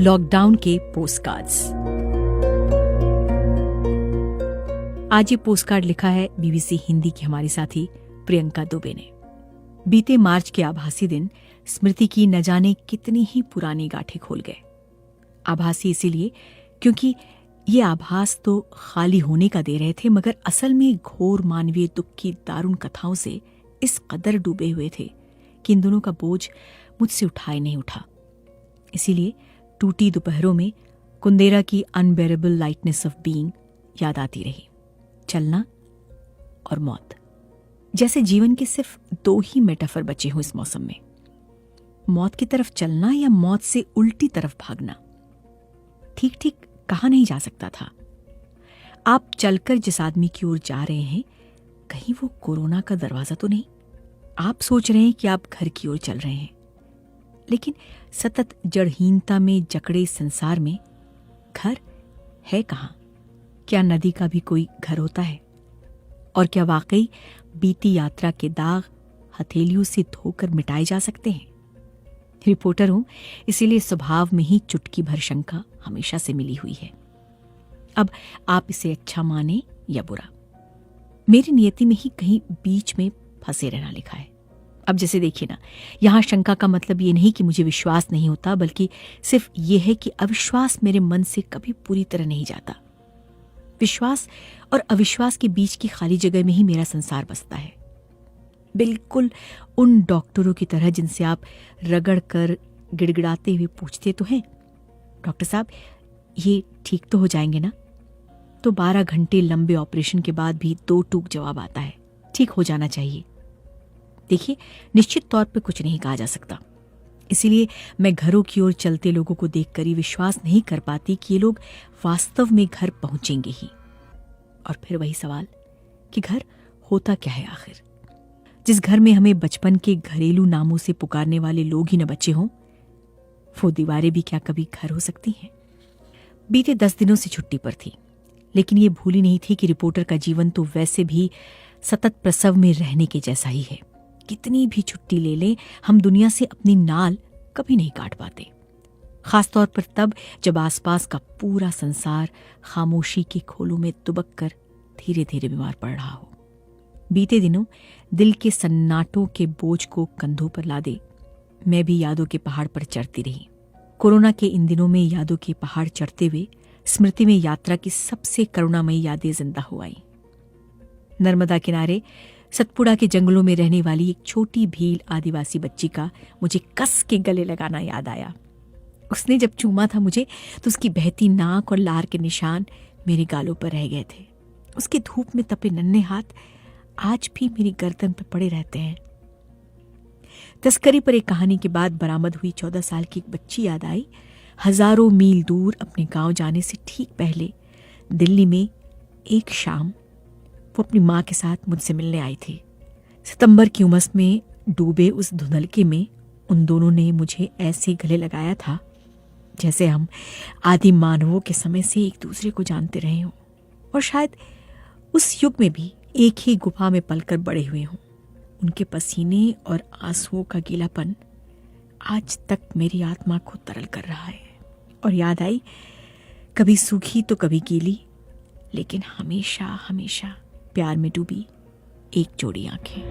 Lockdown के postcards. आज ये पोस्टकार्ड लिखा है बीबीसी हिंदी की हमारी साथी प्रियंका दुबे ने। बीते मार्च के आभासी दिन स्मृति की न जाने कितनी ही पुरानी गांठें खोल गए। आभासी इसीलिए क्योंकि ये आभास तो खाली होने का दे रहे थे, मगर असल में घोर मानवीय दुख की दारुण कथाओं से इस कदर डूबे हुए थे कि इन दोनों का बोझ मुझसे उठाए नहीं उठा। इसीलिए टूटी दोपहरों में कुंदेरा की अनबेरेबल लाइटनेस ऑफ बीइंग याद आती रही। चलना और मौत, जैसे जीवन के सिर्फ दो ही मेटाफर बचे हों इस मौसम में। मौत की तरफ चलना या मौत से उल्टी तरफ भागना, ठीक ठीक कहा नहीं जा सकता था। आप चलकर जिस आदमी की ओर जा रहे हैं, कहीं वो कोरोना का दरवाजा तो नहीं? आप सोच रहे हैं कि आप घर की ओर चल रहे हैं, लेकिन सतत जड़हीनता में जकड़े संसार में घर है कहाँ? क्या नदी का भी कोई घर होता है? और क्या वाकई बीती यात्रा के दाग हथेलियों से धोकर मिटाए जा सकते हैं? रिपोर्टर हूं, इसीलिए स्वभाव में ही चुटकी भर शंका हमेशा से मिली हुई है। अब आप इसे अच्छा माने या बुरा, मेरी नियति में ही कहीं बीच में फंसे रहना लिखा है। अब जैसे देखिए ना, यहां शंका का मतलब ये नहीं कि मुझे विश्वास नहीं होता, बल्कि सिर्फ ये है कि अविश्वास मेरे मन से कभी पूरी तरह नहीं जाता। विश्वास और अविश्वास के बीच की खाली जगह में ही मेरा संसार बसता है। बिल्कुल उन डॉक्टरों की तरह जिनसे आप रगड़ कर गिड़गिड़ाते हुए पूछते तो हैं, डॉक्टर साहब ये ठीक तो हो जाएंगे ना? तो 12 घंटे लंबे ऑपरेशन के बाद भी दो टूक जवाब आता है, ठीक हो जाना चाहिए। देखिए, निश्चित तौर पर कुछ नहीं कहा जा सकता। इसीलिए मैं घरों की ओर चलते लोगों को देखकर ही विश्वास नहीं कर पाती कि ये लोग वास्तव में घर पहुंचेंगे ही। और फिर वही सवाल कि घर होता क्या है आखिर? जिस घर में हमें बचपन के घरेलू नामों से पुकारने वाले लोग ही न बचे हों, वो दीवारें भी क्या कभी घर हो सकती हैं? बीते 10 दिनों से छुट्टी पर थी, लेकिन ये भूली नहीं थी कि रिपोर्टर का जीवन तो वैसे भी सतत प्रसव में रहने के जैसा ही है। कितनी भी छुट्टी ले लें, हम दुनिया से अपनी नाल कभी नहीं काट पाते, खासतौर पर तब जब आसपास का पूरा संसार खामोशी के खोलों में दुबक कर धीरे धीरे बीमार पड़ रहा हो। बीते दिनों दिल के सन्नाटों के बोझ को कंधों पर लादे मैं भी यादों के पहाड़ पर चढ़ती रही। कोरोना के इन दिनों में यादों के पहाड़ चढ़ते हुए स्मृति में यात्रा की सबसे करुणामयी यादें जिंदा हो आई। नर्मदा किनारे सतपुड़ा के जंगलों में रहने वाली एक छोटी भील आदिवासी बच्ची का मुझे कस के गले लगाना याद आया। उसने जब चूमा था मुझे, तो उसकी बहती नाक और लार के निशान मेरे गालों पर रह गए थे। उसके धूप में तपे नन्हे हाथ आज भी मेरी गर्दन पर पड़े रहते हैं। तस्करी पर एक कहानी के बाद बरामद हुई 14 साल की एक बच्ची याद आई। हजारों मील दूर अपने गांव जाने से ठीक पहले दिल्ली में एक शाम वो अपनी माँ के साथ मुझसे मिलने आई थी। सितंबर की उमस में डूबे उस धुंधलके में उन दोनों ने मुझे ऐसे गले लगाया था जैसे हम आदि मानवों के समय से एक दूसरे को जानते रहे हों, और शायद उस युग में भी एक ही गुफा में पलकर बड़े हुए हों। उनके पसीने और आंसुओं का गीलापन आज तक मेरी आत्मा को तरल कर रहा है। और याद आई, कभी सूखी तो कभी गीली, लेकिन हमेशा हमेशा प्यार में डूबी एक जोड़ी आंखें।